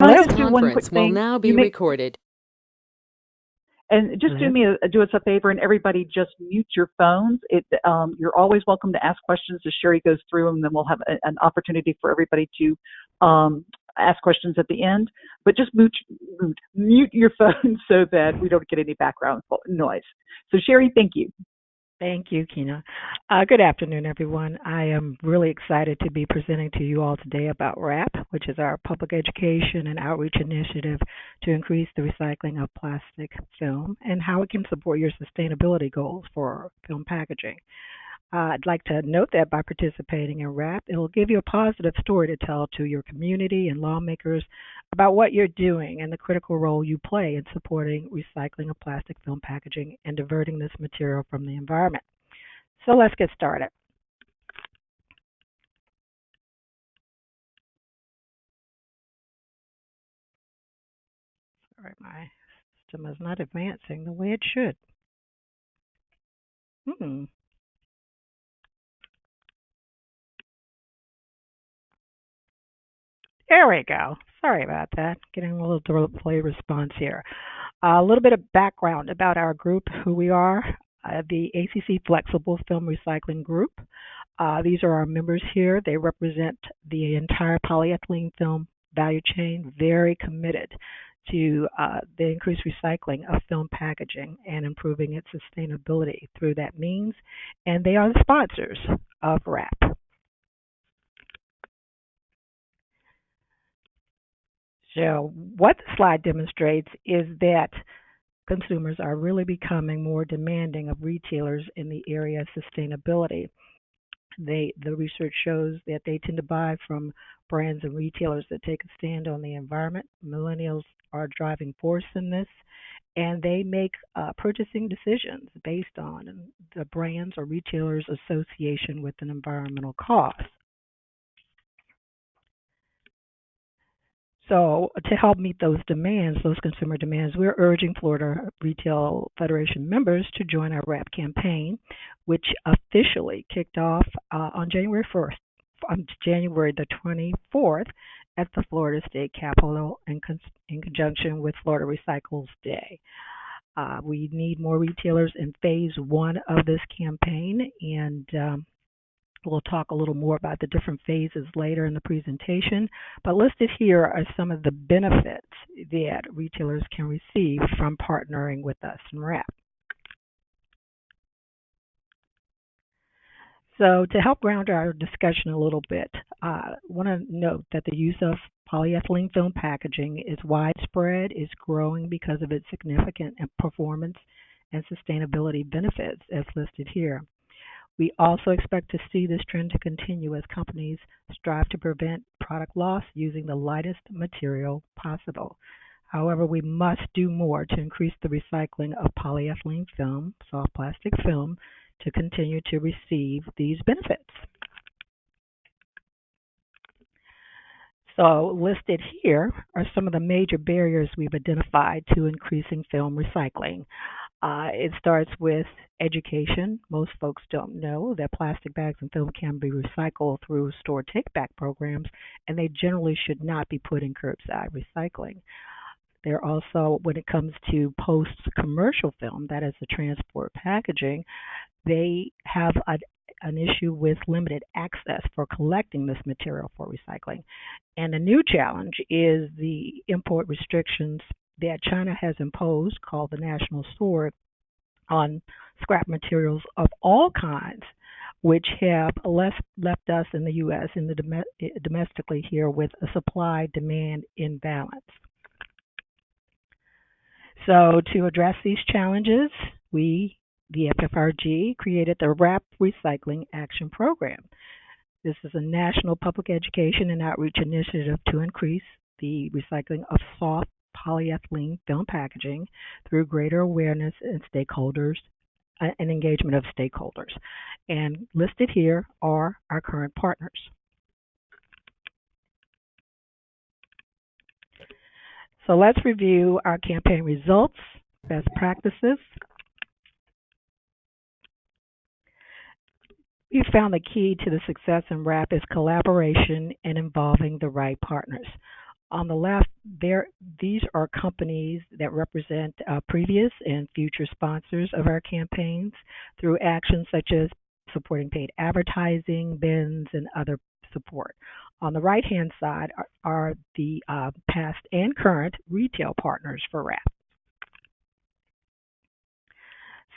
Can I Hello? just do one quick Conference will thing? now be recorded. And just Hello? do us a favor, and everybody just mute your phones. You're always welcome to ask questions as Sherry goes through them, and then we'll have an opportunity for everybody to ask questions at the end. But just mute your phone so that we don't get any background noise. So Sherry, thank you. Thank you, Kina. Good afternoon, everyone. I am really excited to be presenting to you all today about WRAP, which is our public education and outreach initiative to increase the recycling of plastic film and how it can support your sustainability goals for film packaging. I'd like to note that by participating in WRAP, it will give you a positive story to tell to your community and lawmakers about what you're doing and the critical role you play in supporting recycling of plastic film packaging and diverting this material from the environment. So let's get started. Sorry, my system is not advancing the way it should. There we go. Sorry about that. Getting a little delay response here. A little bit of background about our group, who we are. The ACC Flexible Film Recycling Group. These are our members here. They represent the entire polyethylene film value chain, very committed to the increased recycling of film packaging and improving its sustainability through that means. And they are the sponsors of WRAP. So what the slide demonstrates is that consumers are really becoming more demanding of retailers in the area of sustainability. The research shows that they tend to buy from brands and retailers that take a stand on the environment. Millennials are a driving force in this, and they make purchasing decisions based on the brands or retailers' association with an environmental cause. So to help meet those demands, those consumer demands, we're urging Florida Retail Federation members to join our WRAP campaign, which officially kicked off on January 1st, on January the 24th at the Florida State Capitol in conjunction with Florida Recycles Day. We need more retailers in phase one of this campaign, and we'll talk a little more about the different phases later in the presentation, but listed here are some of the benefits that retailers can receive from partnering with us in WRAP. So to help ground our discussion a little bit, I want to note that the use of polyethylene film packaging is widespread, is growing because of its significant performance and sustainability benefits as listed here. We also expect to see this trend to continue as companies strive to prevent product loss using the lightest material possible. However, we must do more to increase the recycling of polyethylene film, soft plastic film, to continue to receive these benefits. So listed here are some of the major barriers we've identified to increasing film recycling. It starts with education. Most folks don't know that plastic bags and film can be recycled through store take-back programs, and they generally should not be put in curbside recycling. There also, when it comes to post-commercial film, that is the transport packaging, they have an issue with limited access for collecting this material for recycling. And a new challenge is the import restrictions that China has imposed, called the National Sword, on scrap materials of all kinds, which have left us in the U.S. in the domestically here with a supply-demand imbalance. So to address these challenges, we, the FFRG, created the WRAP Recycling Action Program. This is a national public education and outreach initiative to increase the recycling of soft polyethylene film packaging through greater awareness and stakeholders and engagement of stakeholders. And listed here are our current partners. So let's review our campaign results, best practices. We found the key to the success in WRAP is collaboration and involving the right partners. On the left, these are companies that represent previous and future sponsors of our campaigns through actions such as supporting paid advertising, bins, and other support. On the right-hand side are the past and current retail partners for WRAP.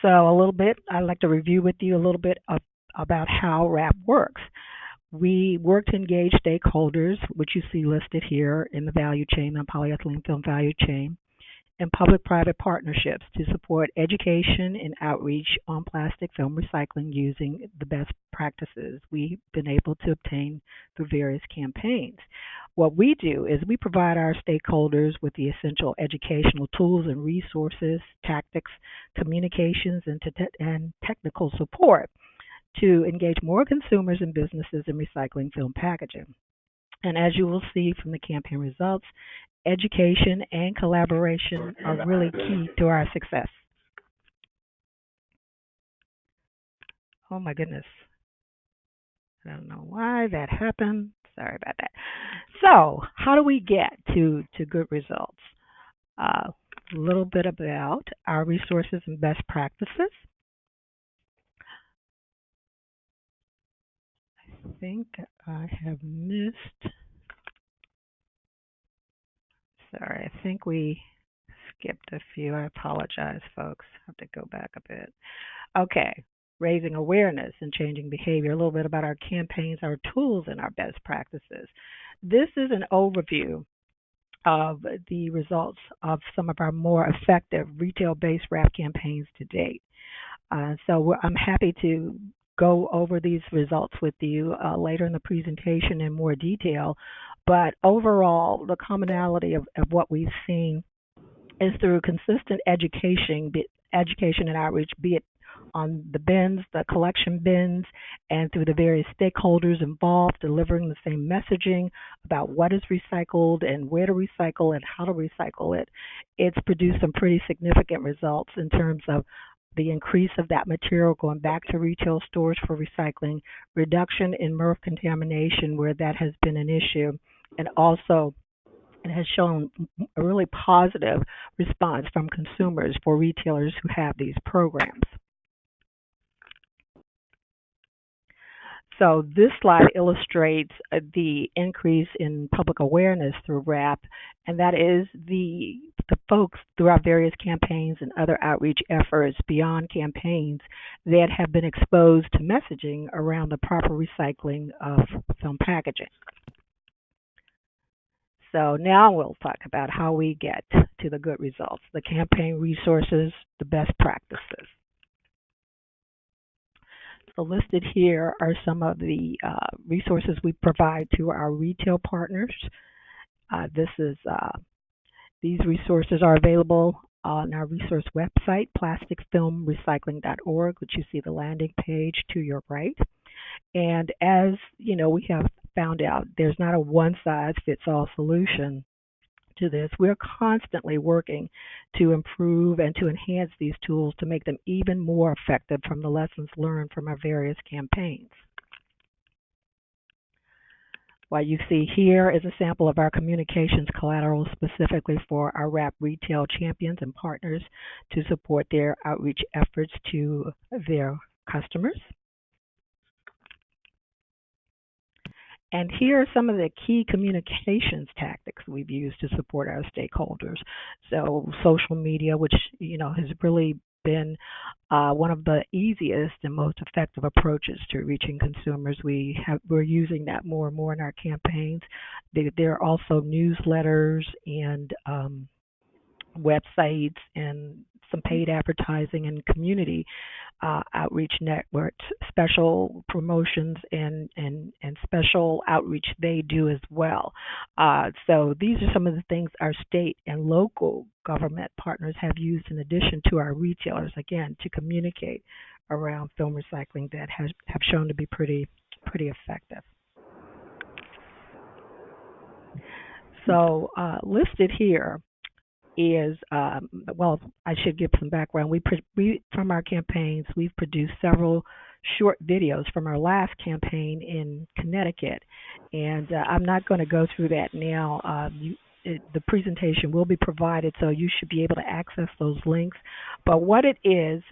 So I'd like to review with you a little bit about how WRAP works. We work to engage stakeholders, which you see listed here in the value chain, the polyethylene film value chain, and public-private partnerships to support education and outreach on plastic film recycling using the best practices we've been able to obtain through various campaigns. What we do is we provide our stakeholders with the essential educational tools and resources, tactics, communications, and technical support to engage more consumers and businesses in recycling film packaging. And as you will see from the campaign results, education and collaboration are really key to our success. Oh my goodness. I don't know why that happened. Sorry about that. So, how do we get to good results? A little bit about our resources and best practices. I think I have missed. Sorry, I think we skipped a few. I apologize, folks. I have to go back a bit. Okay, raising awareness and changing behavior. A little bit about our campaigns, our tools, and our best practices. This is an overview of the results of some of our more effective retail-based WRAP campaigns to date. So I'm happy to go over these results with you later in the presentation in more detail. But overall, the commonality of what we've seen is through consistent education and outreach, be it on the bins, the collection bins, and through the various stakeholders involved, delivering the same messaging about what is recycled and where to recycle and how to recycle it. It's produced some pretty significant results in terms of the increase of that material going back to retail stores for recycling, reduction in MRF contamination where that has been an issue, and also it has shown a really positive response from consumers for retailers who have these programs. So this slide illustrates the increase in public awareness through WRAP, and that is the folks through our various campaigns and other outreach efforts beyond campaigns that have been exposed to messaging around the proper recycling of film packaging. So now we'll talk about how we get to the good results, the campaign resources, the best practices. So listed here are some of the resources we provide to our retail partners. These resources are available on our resource website, plasticfilmrecycling.org, which you see the landing page to your right. And as you know, we have found out there's not a one-size-fits-all solution to this. We're constantly working to improve and to enhance these tools to make them even more effective from the lessons learned from our various campaigns. What you see here is a sample of our communications collateral specifically for our WRAP retail champions and partners to support their outreach efforts to their customers. And here are some of the key communications tactics we've used to support our stakeholders. So social media, which has really been one of the easiest and most effective approaches to reaching consumers. We're using that more and more in our campaigns. There are also newsletters and websites and some paid advertising and community outreach networks, special promotions and special outreach they do as well. So these are some of the things our state and local government partners have used in addition to our retailers, again, to communicate around film recycling that have shown to be pretty effective. So listed here is, well, I should give some background. We from our campaigns, we've produced several short videos from our last campaign in Connecticut, and I'm not going to go through that now. the presentation will be provided, so you should be able to access those links. But what it is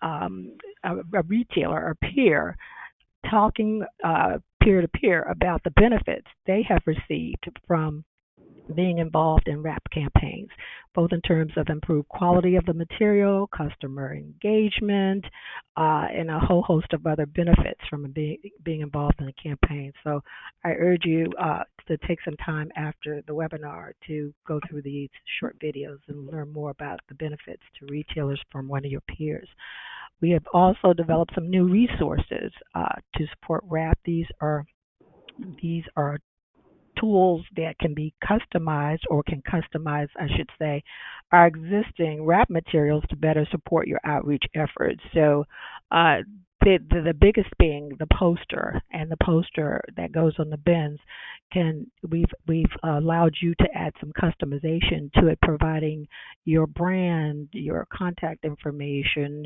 a retailer or peer talking peer to peer about the benefits they have received from being involved in RAP campaigns, both in terms of improved quality of the material, customer engagement, and a whole host of other benefits from being involved in a campaign. So I urge you to take some time after the webinar to go through these short videos and learn more about the benefits to retailers from one of your peers. We have also developed some new resources to support RAP. These are tools that can be customized, or can customize, I should say, our existing RAP materials to better support your outreach efforts. So the biggest being the poster, and the poster that goes on the bins we've allowed you to add some customization to it, providing your brand, your contact information,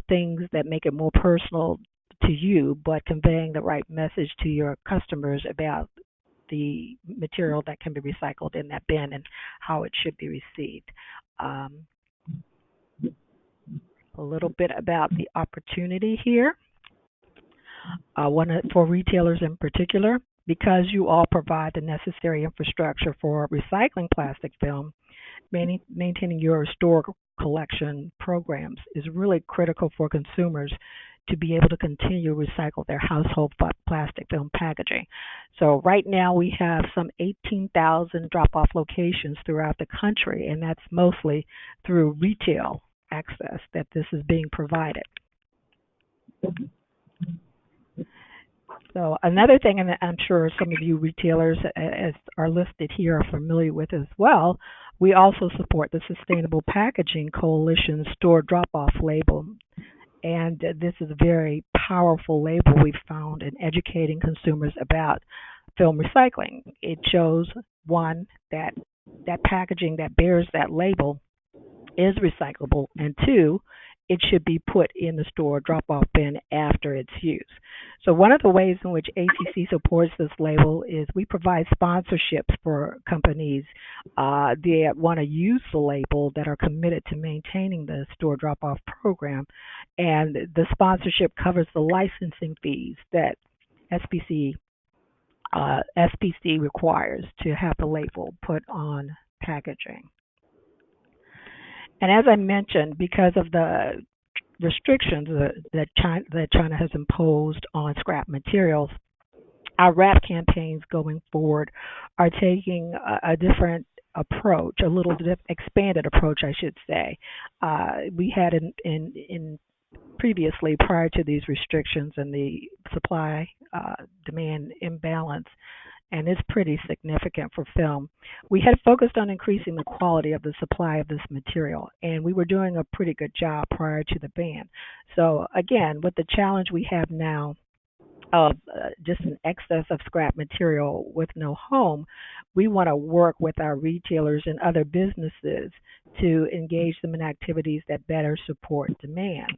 things that make it more personal to you, but conveying the right message to your customers about the material that can be recycled in that bin and how it should be received. A little bit about the opportunity here. For retailers in particular, because you all provide the necessary infrastructure for recycling plastic film, maintaining your store collection programs is really critical for consumers to be able to continue to recycle their household plastic film packaging. So right now we have some 18,000 drop-off locations throughout the country, and that's mostly through retail access that this is being provided. So another thing, and I'm sure some of you retailers as are listed here are familiar with as well, we also support the Sustainable Packaging Coalition store drop-off label. And this is a very powerful label we've found in educating consumers about film recycling. It shows, one, that packaging that bears that label is recyclable, and two, it should be put in the store drop-off bin after its use. So one of the ways in which ACC supports this label is we provide sponsorships for companies that want to use the label, that are committed to maintaining the store drop-off program. And the sponsorship covers the licensing fees that SPC requires to have the label put on packaging. And as I mentioned, because of the restrictions that China has imposed on scrap materials, our RAP campaigns going forward are taking a different approach, a little expanded approach, I should say. We had in previously, prior to these restrictions and the supply demand imbalance, and it's pretty significant for film, we had focused on increasing the quality of the supply of this material, and we were doing a pretty good job prior to the ban. So again, with the challenge we have now of just an excess of scrap material with no home, we want to work with our retailers and other businesses to engage them in activities that better support demand.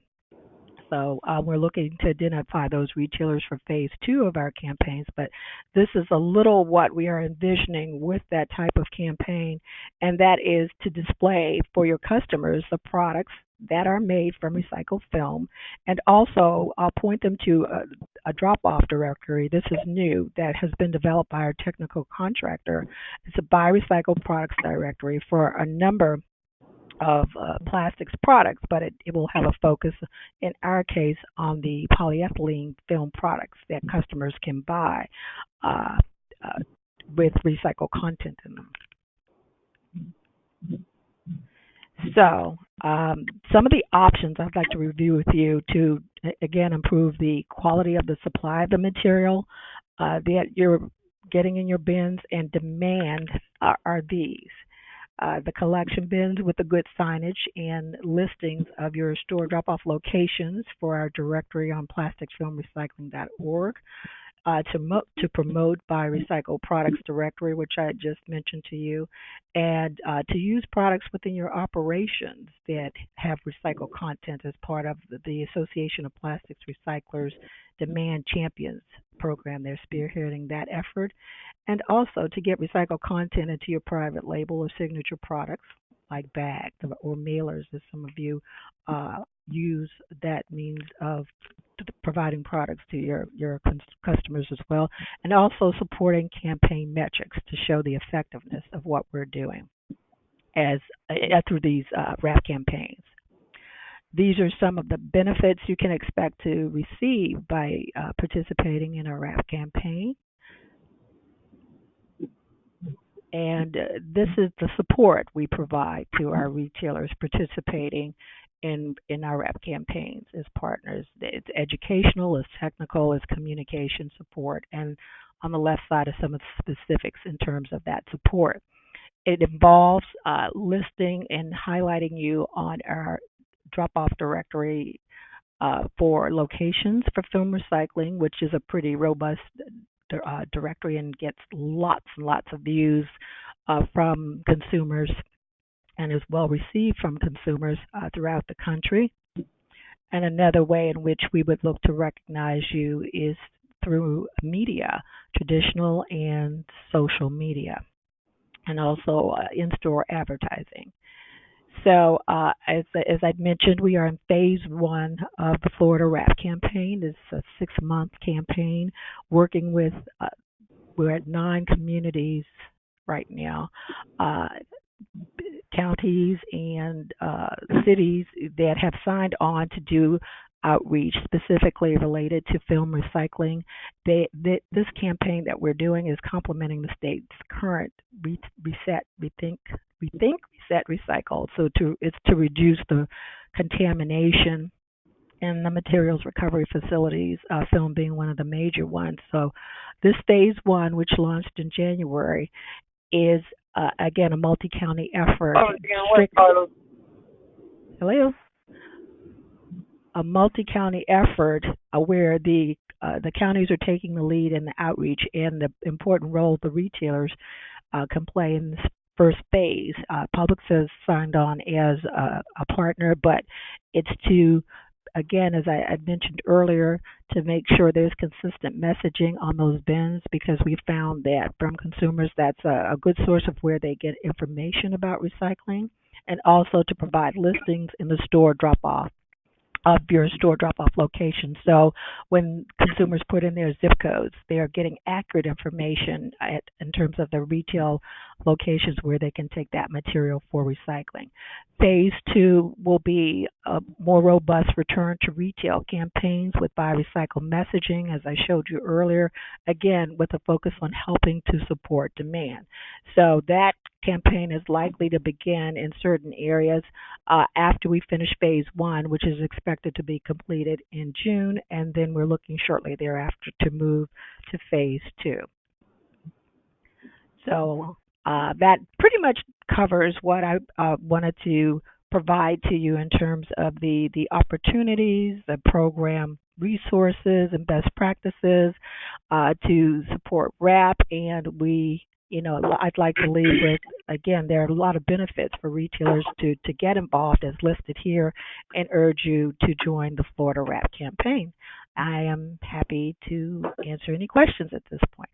So we're looking to identify those retailers for phase 2 of our campaigns, but this is a little what we are envisioning with that type of campaign, and that is to display for your customers the products that are made from recycled film, and also point them to a drop-off directory. This is new, that has been developed by our technical contractor. It's a buy recycled products directory for a number of plastics products, but it will have a focus, in our case, on the polyethylene film products that customers can buy with recycled content in them. So some of the options I'd like to review with you to, again, improve the quality of the supply of the material that you're getting in your bins and demand are these. The collection bins with the good signage and listings of your store drop-off locations for our directory on plasticsfilmrecycling.org. To promote Buy Recycled Products directory, which I just mentioned to you, and to use products within your operations that have recycled content as part of the Association of Plastics Recyclers Demand Champions program. They're spearheading that effort. And also to get recycled content into your private label or signature products like bags or mailers, as some of you use that means of providing products to your customers as well, and also supporting campaign metrics to show the effectiveness of what we're doing as through these RAP campaigns. These are some of the benefits you can expect to receive by participating in a RAP campaign. And this is the support we provide to our retailers participating in our RAP campaigns as partners. It's educational, it's technical, it's communication support, and on the left side are some of the specifics in terms of that support. It involves listing and highlighting you on our drop-off directory for locations for film recycling, which is a pretty robust directory and gets lots and lots of views from consumers and is well received from consumers throughout the country. And another way in which we would look to recognize you is through media, traditional and social media, and also in-store advertising. So as I've mentioned, we are in phase 1 of the Florida RAP campaign. It's a 6-month campaign working with, we're at 9 communities right now, counties and cities that have signed on to do outreach specifically related to film recycling. This campaign that we're doing is complementing the state's current reset, recycle. So it's to reduce the contamination in the materials recovery facilities, film being one of the major ones. So this phase 1, which launched in January, is again a multi-county effort. Hello. A multi-county effort where the counties are taking the lead in the outreach and the important role the retailers can play in this first phase. Publix has signed on as a partner, but it's to, again, as I mentioned earlier, to make sure there's consistent messaging on those bins, because we found that from consumers that's a good source of where they get information about recycling, and also to provide listings in the store drop-off of your store drop-off location. So when consumers put in their zip codes, they are getting accurate information in terms of the retail locations where they can take that material for recycling. Phase 2 will be a more robust return to retail campaigns with buy recycle messaging, as I showed you earlier, again with a focus on helping to support demand. So that campaign is likely to begin in certain areas after we finish phase 1, which is expected to be completed in June, and then we're looking shortly thereafter to move to phase 2. So that pretty much covers what I wanted to provide to you in terms of the opportunities, the program resources, and best practices to support RAP. And I'd like to leave with, again, there are a lot of benefits for retailers to get involved as listed here, and urge you to join the Florida RAP campaign. I am happy to answer any questions at this point.